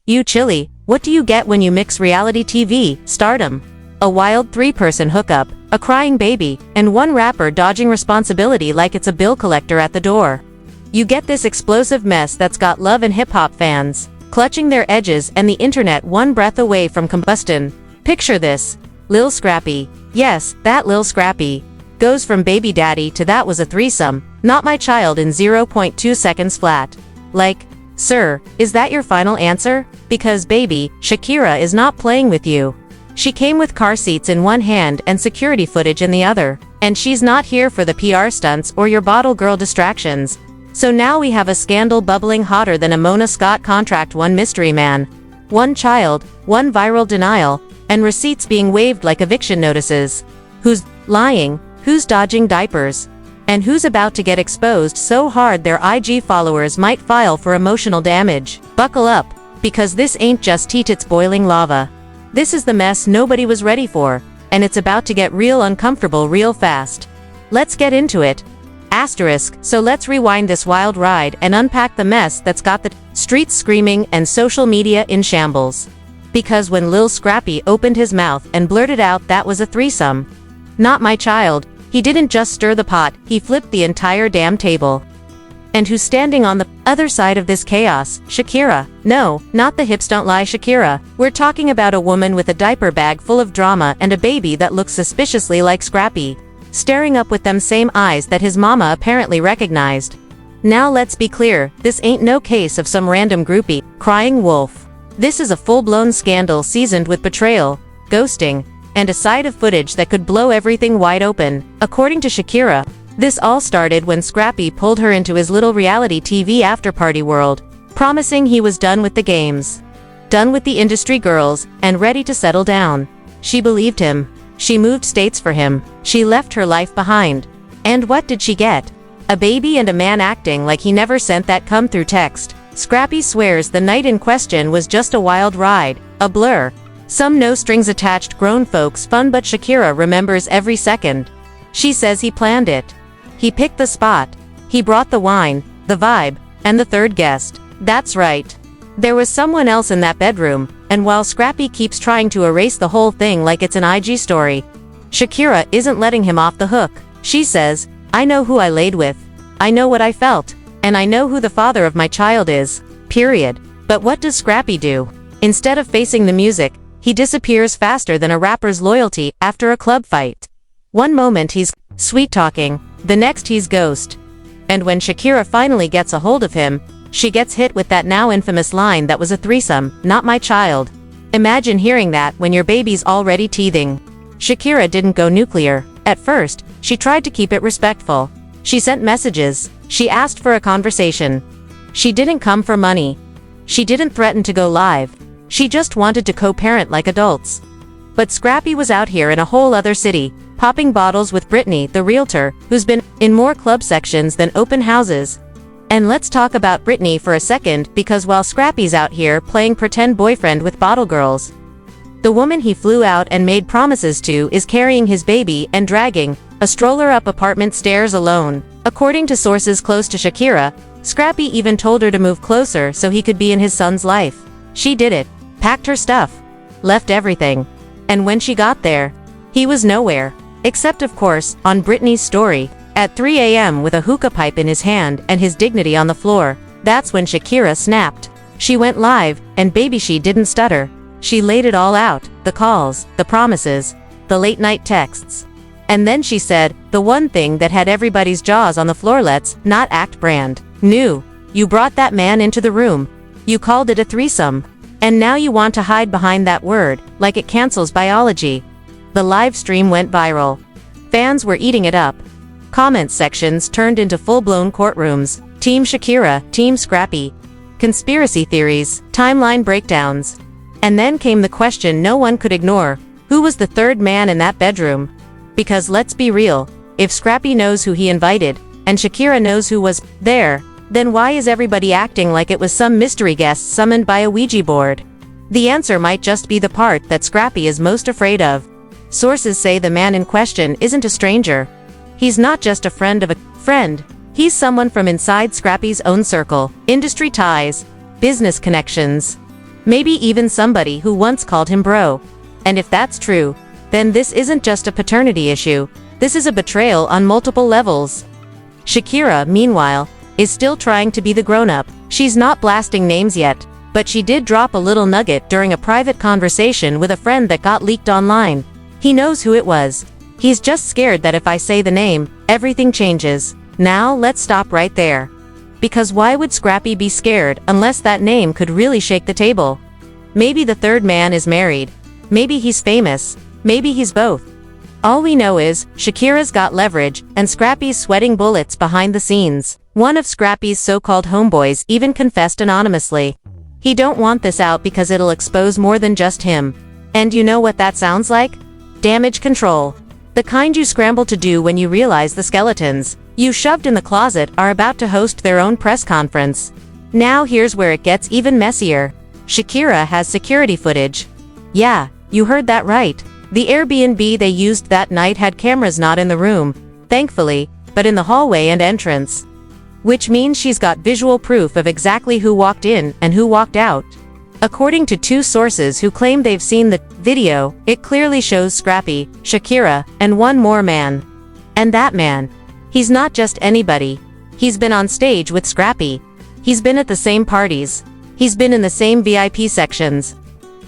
You chilly, what do you get when you mix reality TV, stardom, a wild three-person hookup, a crying baby, and one rapper dodging responsibility like it's a bill collector at the door? You get this explosive mess that's got love and hip-hop fans clutching their edges and the internet one breath away from combustion. Picture this. Lil Scrappy. Yes, that Lil Scrappy. Goes from baby daddy to that was a threesome, not my child in 0.2 seconds flat. Like, sir, is that your final answer? Because baby, Shakira is not playing with you. She came with car seats in one hand and security footage in the other. And she's not here for the PR stunts or your bottle girl distractions. So now we have a scandal bubbling hotter than a Mona Scott contract, one mystery man, one child, one viral denial, and receipts being waived like eviction notices. Who's lying? Who's dodging diapers? And who's about to get exposed so hard their IG followers might file for emotional damage? Buckle up, because this ain't just T-tits boiling lava. This is the mess nobody was ready for, and it's about to get real uncomfortable real fast. Let's get into it. So let's rewind this wild ride and unpack the mess that's got the streets screaming and social media in shambles. Because when Lil Scrappy opened his mouth and blurted out that was a threesome, not my child, he didn't just stir the pot, he flipped the entire damn table. And who's standing on the other side of this chaos? Shakira. No, not the hips don't lie Shakira. We're talking about a woman with a diaper bag full of drama and a baby that looks suspiciously like Scrappy, staring up with them same eyes that his mama apparently recognized. Now let's be clear, this ain't no case of some random groupie, crying wolf. This is a full-blown scandal seasoned with betrayal, ghosting, and a side of footage that could blow everything wide open. According to Shakira, this all started when Scrappy pulled her into his little reality TV after-party world, promising he was done with the games, done with the industry girls, and ready to settle down. She believed him. She moved states for him. She left her life behind. And what did she get? A baby and a man acting like he never sent that come through text. Scrappy swears the night in question was just a wild ride, a blur, some no-strings-attached grown folks fun, but Shakira remembers every second. She says he planned it. He picked the spot. He brought the wine, the vibe, and the third guest. That's right. There was someone else in that bedroom, and while Scrappy keeps trying to erase the whole thing like it's an IG story, Shakira isn't letting him off the hook. She says, I know who I laid with. I know what I felt. And I know who the father of my child is. Period. But what does Scrappy do? Instead of facing the music, he disappears faster than a rapper's loyalty after a club fight. One moment he's sweet-talking, the next he's ghost. And when Shakira finally gets a hold of him, she gets hit with that now infamous line that was a threesome, not my child. Imagine hearing that when your baby's already teething. Shakira didn't go nuclear. At first, she tried to keep it respectful. She sent messages. She asked for a conversation. She didn't come for money. She didn't threaten to go live. She just wanted to co-parent like adults. But Scrappy was out here in a whole other city, popping bottles with Brittany, the realtor, who's been in more club sections than open houses. And let's talk about Brittany for a second, because while Scrappy's out here playing pretend boyfriend with bottle girls, the woman he flew out and made promises to is carrying his baby and dragging a stroller up apartment stairs alone. According to sources close to Shakira, Scrappy even told her to move closer so he could be in his son's life. She did it, packed her stuff, left everything. And when she got there, he was nowhere. Except of course, on Brittany's story, at 3 a.m. with a hookah pipe in his hand and his dignity on the floor. That's when Shakira snapped. She went live, and baby she didn't stutter. She laid it all out, the calls, the promises, the late-night texts. And then she said, the one thing that had everybody's jaws on the floor: let's not act brand new. You brought that man into the room. You called it a threesome. And now you want to hide behind that word, like it cancels biology. The live stream went viral. Fans were eating it up. Comment sections turned into full-blown courtrooms. Team Shakira, Team Scrappy. Conspiracy theories, timeline breakdowns. And then came the question no one could ignore. Who was the third man in that bedroom? Because let's be real, if Scrappy knows who he invited, and Shakira knows who was there, then why is everybody acting like it was some mystery guest summoned by a Ouija board? The answer might just be the part that Scrappy is most afraid of. Sources say the man in question isn't a stranger. He's not just a friend of a friend. He's someone from inside Scrappy's own circle, industry ties, business connections. Maybe even somebody who once called him bro. And if that's true, then this isn't just a paternity issue, this is a betrayal on multiple levels. Shakira, meanwhile, is still trying to be the grown-up. She's not blasting names yet, but she did drop a little nugget during a private conversation with a friend that got leaked online. He knows who it was. He's just scared that if I say the name, everything changes. Now let's stop right there. Because why would Scrappy be scared unless that name could really shake the table? Maybe the third man is married. Maybe he's famous. Maybe he's both. All we know is, Shakira's got leverage, and Scrappy's sweating bullets behind the scenes. One of Scrappy's so-called homeboys even confessed anonymously. He don't want this out because it'll expose more than just him. And you know what that sounds like? Damage control. The kind you scramble to do when you realize the skeletons you shoved in the closet are about to host their own press conference. Now here's where it gets even messier. Shakira has security footage. Yeah, you heard that right. The Airbnb they used that night had cameras not in the room, thankfully, but in the hallway and entrance. Which means she's got visual proof of exactly who walked in and who walked out. According to two sources who claim they've seen the video, it clearly shows Scrappy, Shakira, and one more man. And that man, he's not just anybody. He's been on stage with Scrappy. He's been at the same parties. He's been in the same VIP sections.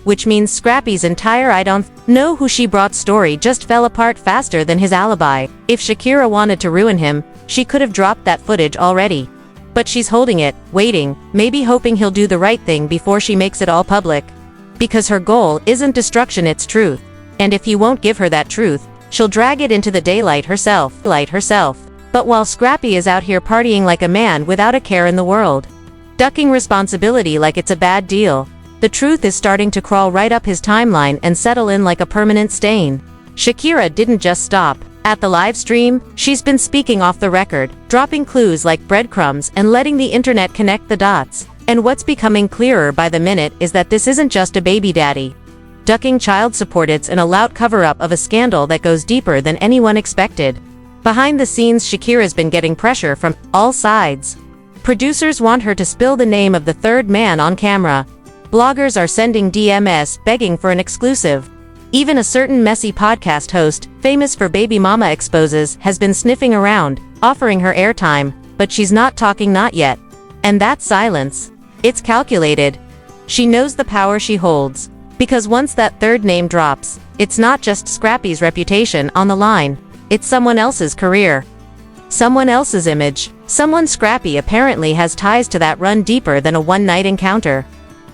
Which means Scrappy's entire I don't know who she brought story just fell apart faster than his alibi. If Shakira wanted to ruin him, she could have dropped that footage already. But she's holding it, waiting, maybe hoping he'll do the right thing before she makes it all public. Because her goal isn't destruction, it's truth. And if he won't give her that truth, she'll drag it into the daylight herself. But while Scrappy is out here partying like a man without a care in the world, ducking responsibility like it's a bad deal, the truth is starting to crawl right up his timeline and settle in like a permanent stain. Shakira didn't just stop. At the live stream, she's been speaking off the record, dropping clues like breadcrumbs and letting the internet connect the dots. And what's becoming clearer by the minute is that this isn't just a baby daddy ducking child support, it's an all-out cover-up of a scandal that goes deeper than anyone expected. Behind the scenes, Shakira's been getting pressure from all sides. Producers want her to spill the name of the third man on camera. Bloggers are sending DMs begging for an exclusive. Even a certain messy podcast host, famous for baby mama exposes, has been sniffing around, offering her airtime, but she's not talking, not yet. And that silence, it's calculated. She knows the power she holds. Because once that third name drops, it's not just Scrappy's reputation on the line, it's someone else's career. Someone else's image. Someone Scrappy apparently has ties to that run deeper than a one-night encounter.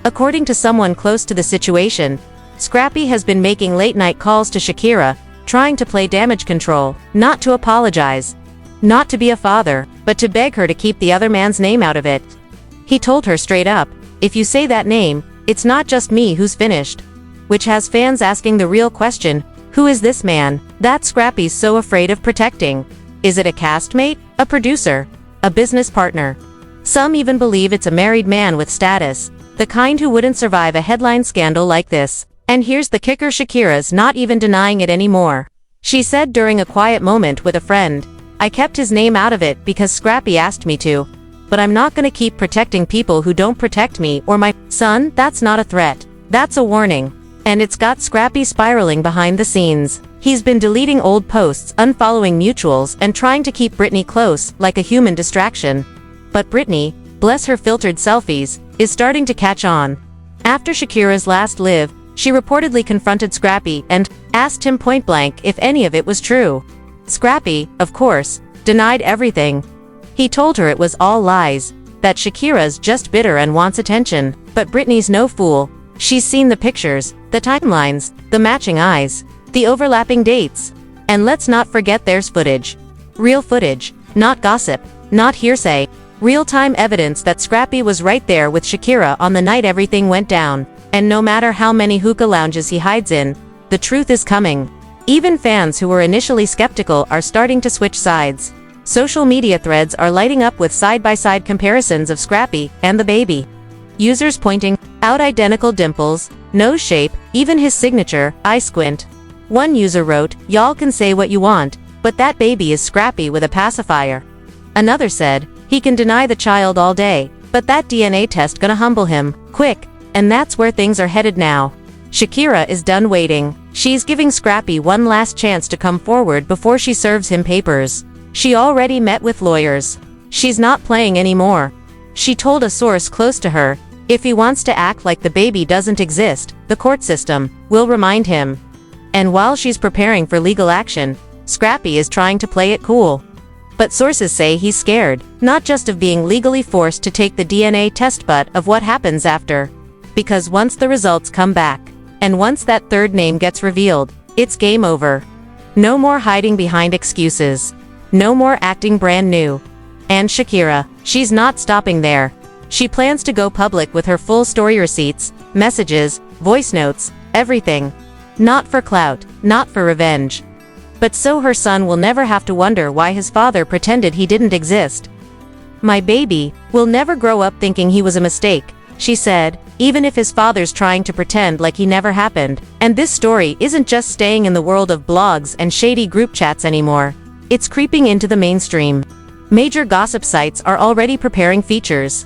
According to someone close to the situation, Scrappy has been making late-night calls to Shakira, trying to play damage control, not to apologize, not to be a father, but to beg her to keep the other man's name out of it. He told her straight up, if you say that name, it's not just me who's finished. Which has fans asking the real question, who is this man that Scrappy's so afraid of protecting? Is it a castmate, a producer, a business partner? Some even believe it's a married man with status, the kind who wouldn't survive a headline scandal like this. And here's the kicker, Shakira's not even denying it anymore. She said during a quiet moment with a friend, I kept his name out of it because Scrappy asked me to. But I'm not gonna keep protecting people who don't protect me or my son. That's not a threat. That's a warning. And it's got Scrappy spiraling behind the scenes. He's been deleting old posts, unfollowing mutuals, and trying to keep Britney close, like a human distraction. But Britney, bless her filtered selfies, is starting to catch on. After Shakira's last live, she reportedly confronted Scrappy and asked him point-blank if any of it was true. Scrappy, of course, denied everything. He told her it was all lies, that Shakira's just bitter and wants attention. But Britney's no fool. She's seen the pictures, the timelines, the matching eyes, the overlapping dates. And let's not forget there's footage. Real footage, not gossip, not hearsay. Real-time evidence that Scrappy was right there with Shakira on the night everything went down. And no matter how many hookah lounges he hides in, the truth is coming. Even fans who were initially skeptical are starting to switch sides. Social media threads are lighting up with side-by-side comparisons of Scrappy and the baby. Users pointing out identical dimples, nose shape, even his signature, eye squint. One user wrote, y'all can say what you want, but that baby is Scrappy with a pacifier. Another said, he can deny the child all day, but that DNA test gonna humble him, quick. And that's where things are headed now. Shakira is done waiting. She's giving Scrappy one last chance to come forward before she serves him papers. She already met with lawyers. She's not playing anymore. She told a source close to her, if he wants to act like the baby doesn't exist, the court system will remind him. And while she's preparing for legal action, Scrappy is trying to play it cool. But sources say he's scared, not just of being legally forced to take the DNA test but of what happens after. Because once the results come back, and once that third name gets revealed, it's game over. No more hiding behind excuses. No more acting brand new. And Shakira, she's not stopping there. She plans to go public with her full story receipts, messages, voice notes, everything. Not for clout, not for revenge. But so her son will never have to wonder why his father pretended he didn't exist. My baby will never grow up thinking he was a mistake, she said, even if his father's trying to pretend like he never happened. And this story isn't just staying in the world of blogs and shady group chats anymore. It's creeping into the mainstream. Major gossip sites are already preparing features.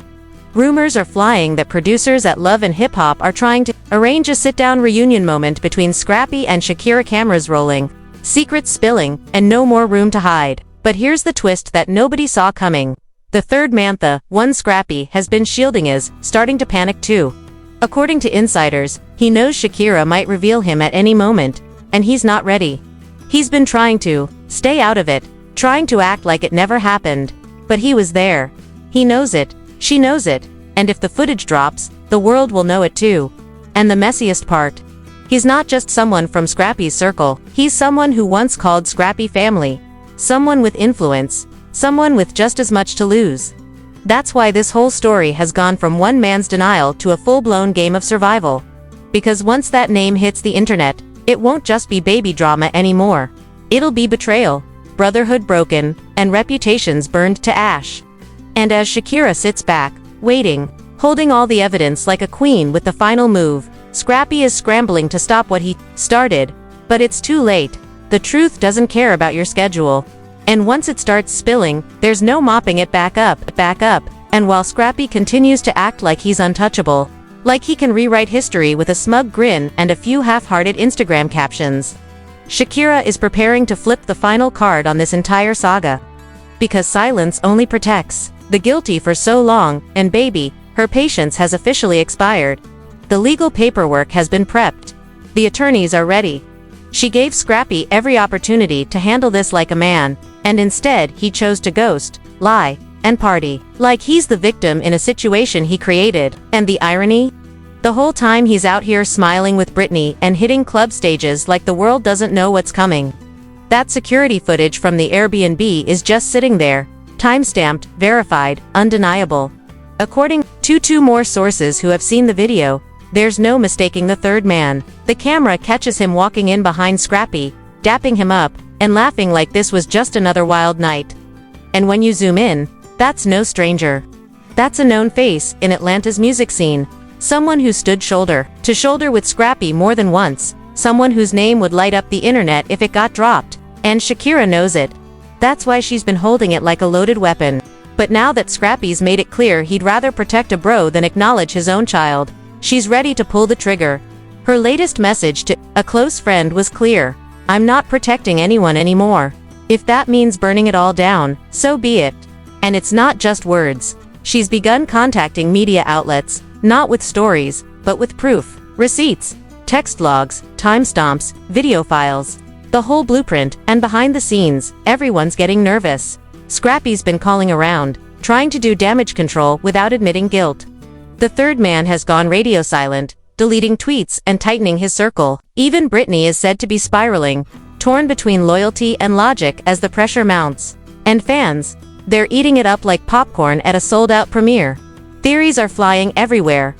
Rumors are flying that producers at Love and Hip Hop are trying to arrange a sit-down reunion moment between Scrappy and Shakira, cameras rolling, secrets spilling, and no more room to hide. But here's the twist that nobody saw coming. The third man, the one Scrappy has been shielding, is starting to panic too. According to insiders, he knows Shakira might reveal him at any moment, and he's not ready. He's been trying to stay out of it, trying to act like it never happened. But he was there. He knows it, she knows it, and if the footage drops, the world will know it too. And the messiest part? He's not just someone from Scrappy's circle, he's someone who once called Scrappy family. Someone with influence. Someone with just as much to lose. That's why this whole story has gone from one man's denial to a full-blown game of survival. Because once that name hits the internet, it won't just be baby drama anymore. It'll be betrayal, brotherhood broken, and reputations burned to ash. And as Shakira sits back, waiting, holding all the evidence like a queen with the final move, Scrappy is scrambling to stop what he started. But it's too late. The truth doesn't care about your schedule. And once it starts spilling, there's no mopping it back up. And while Scrappy continues to act like he's untouchable, like he can rewrite history with a smug grin and a few half-hearted Instagram captions, Shakira is preparing to flip the final card on this entire saga. Because silence only protects the guilty for so long, and baby, her patience has officially expired. The legal paperwork has been prepped. The attorneys are ready. She gave Scrappy every opportunity to handle this like a man, and instead he chose to ghost, lie, and party. Like he's the victim in a situation he created. And the irony? The whole time he's out here smiling with Britney and hitting club stages like the world doesn't know what's coming. That security footage from the Airbnb is just sitting there, time-stamped, verified, undeniable. According to two more sources who have seen the video, there's no mistaking the third man. The camera catches him walking in behind Scrappy, dapping him up, and laughing like this was just another wild night. And when you zoom in, that's no stranger. That's a known face in Atlanta's music scene. Someone who stood shoulder to shoulder with Scrappy more than once. Someone whose name would light up the internet if it got dropped. And Shakira knows it. That's why she's been holding it like a loaded weapon. But now that Scrappy's made it clear he'd rather protect a bro than acknowledge his own child, she's ready to pull the trigger. Her latest message to a close friend was clear. I'm not protecting anyone anymore. If that means burning it all down, so be it. And it's not just words. She's begun contacting media outlets, not with stories, but with proof, receipts, text logs, timestamps, video files, the whole blueprint. And behind the scenes, everyone's getting nervous. Scrappy's been calling around, trying to do damage control without admitting guilt. The third man has gone radio silent, deleting tweets and tightening his circle. Even Britney is said to be spiraling, torn between loyalty and logic as the pressure mounts. And fans, they're eating it up like popcorn at a sold-out premiere. Theories are flying everywhere.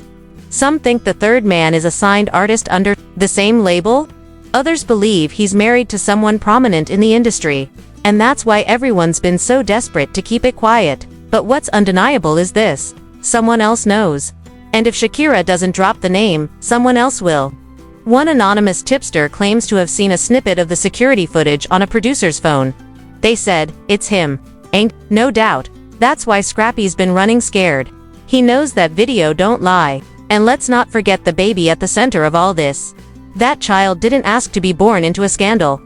Some think the third man is a signed artist under the same label. Others believe he's married to someone prominent in the industry. And that's why everyone's been so desperate to keep it quiet. But what's undeniable is this. Someone else knows. And if Shakira doesn't drop the name, someone else will. One anonymous tipster claims to have seen a snippet of the security footage on a producer's phone. They said, it's him. Ain't no doubt. That's why Scrappy's been running scared. He knows that video don't lie. And let's not forget the baby at the center of all this. That child didn't ask to be born into a scandal.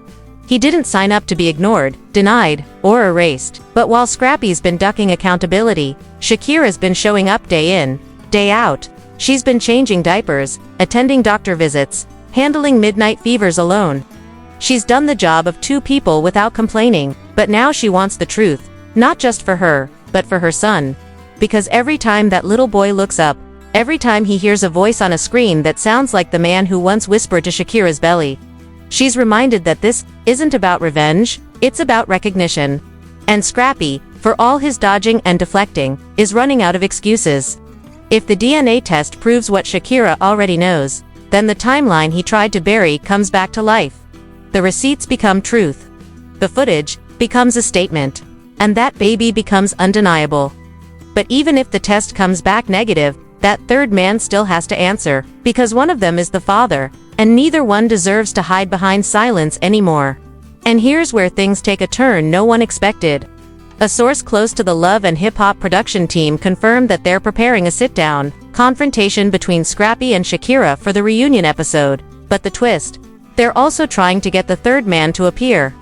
He didn't sign up to be ignored, denied, or erased. But while Scrappy's been ducking accountability, Shakira's been showing up day in, day out. She's been changing diapers, attending doctor visits, handling midnight fevers alone. She's done the job of two people without complaining, but now she wants the truth, not just for her, but for her son. Because every time that little boy looks up, every time he hears a voice on a screen that sounds like the man who once whispered to Shakira's belly, she's reminded that this isn't about revenge, it's about recognition. And Scrappy, for all his dodging and deflecting, is running out of excuses. If the DNA test proves what Shakira already knows, then the timeline he tried to bury comes back to life. The receipts become truth. The footage becomes a statement. And that baby becomes undeniable. But even if the test comes back negative, that third man still has to answer, because one of them is the father, and neither one deserves to hide behind silence anymore. And here's where things take a turn no one expected. A source close to the Love and Hip Hop production team confirmed that they're preparing a sit-down confrontation between Scrappy and Shakira for the reunion episode. But the twist? They're also trying to get the third man to appear.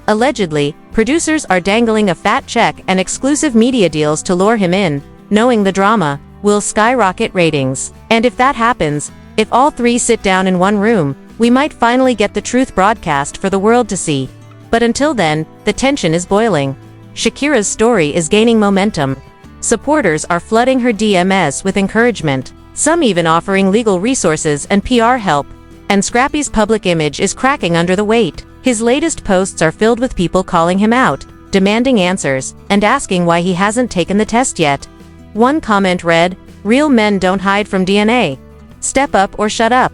Allegedly, producers are dangling a fat check and exclusive media deals to lure him in, knowing the drama will skyrocket ratings. And if that happens, if all three sit down in one room, we might finally get the truth broadcast for the world to see. But until then, the tension is boiling. Shakira's story is gaining momentum. Supporters are flooding her DMs with encouragement, some even offering legal resources and PR help. And Scrappy's public image is cracking under the weight. His latest posts are filled with people calling him out, demanding answers, and asking why he hasn't taken the test yet. One comment read, "Real men don't hide from DNA. Step up or shut up."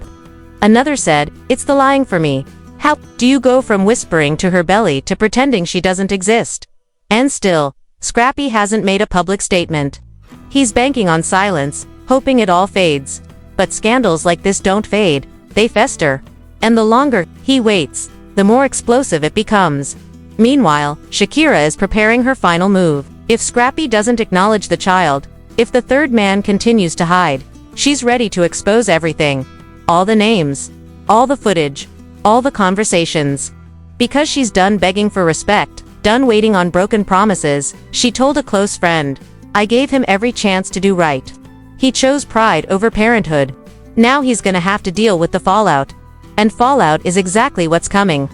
Another said, "It's the lying for me. How do you go from whispering to her belly to pretending she doesn't exist?" And still, Scrappy hasn't made a public statement. He's banking on silence, hoping it all fades. But scandals like this don't fade, they fester. And the longer he waits, the more explosive it becomes. Meanwhile, Shakira is preparing her final move. If Scrappy doesn't acknowledge the child, if the third man continues to hide, she's ready to expose everything. All the names, all the footage, all the conversations. Because she's done begging for respect, done waiting on broken promises, she told a close friend, "I gave him every chance to do right. He chose pride over parenthood. Now he's gonna have to deal with the fallout." And fallout is exactly what's coming.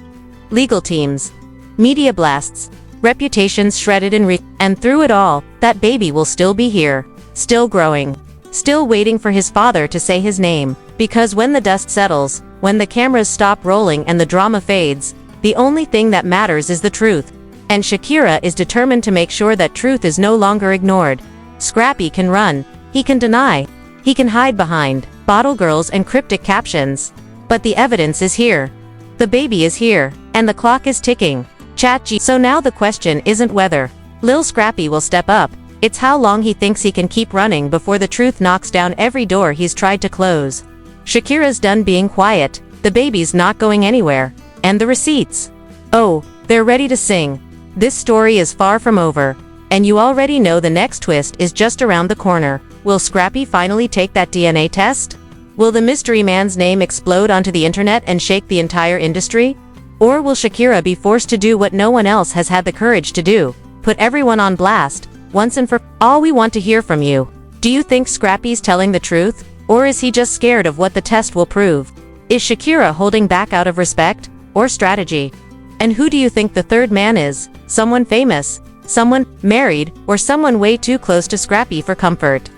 Legal teams, media blasts, reputations shredded and through it all, that baby will still be here, still growing, still waiting for his father to say his name. Because when the dust settles, when the cameras stop rolling and the drama fades, the only thing that matters is the truth. And Shakira is determined to make sure that truth is no longer ignored. Scrappy can run, he can deny, he can hide behind bottle girls and cryptic captions. But the evidence is here. The baby is here, and the clock is ticking. So now the question isn't whether Lil Scrappy will step up, it's how long he thinks he can keep running before the truth knocks down every door he's tried to close. Shakira's done being quiet, the baby's not going anywhere, and the receipts, oh, they're ready to sing. This story is far from over, and you already know the next twist is just around the corner. Will Scrappy finally take that DNA test? Will the mystery man's name explode onto the internet and shake the entire industry? Or will Shakira be forced to do what no one else has had the courage to do, put everyone on blast, once and for all? We want to hear from you. Do you think Scrappy's telling the truth, or is he just scared of what the test will prove? Is Shakira holding back out of respect, or strategy? And who do you think the third man is? Someone famous, someone married, or someone way too close to Scrappy for comfort?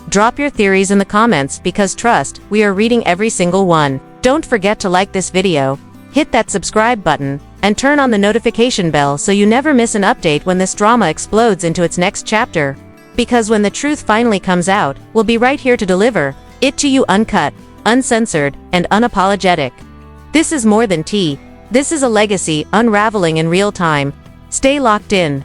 Drop your theories in the comments because trust, we are reading every single one. Don't forget to like this video, hit that subscribe button, and turn on the notification bell so you never miss an update when this drama explodes into its next chapter. Because when the truth finally comes out, we'll be right here to deliver it to you uncut, uncensored, and unapologetic. This is more than tea. This is a legacy unraveling in real time. Stay locked in.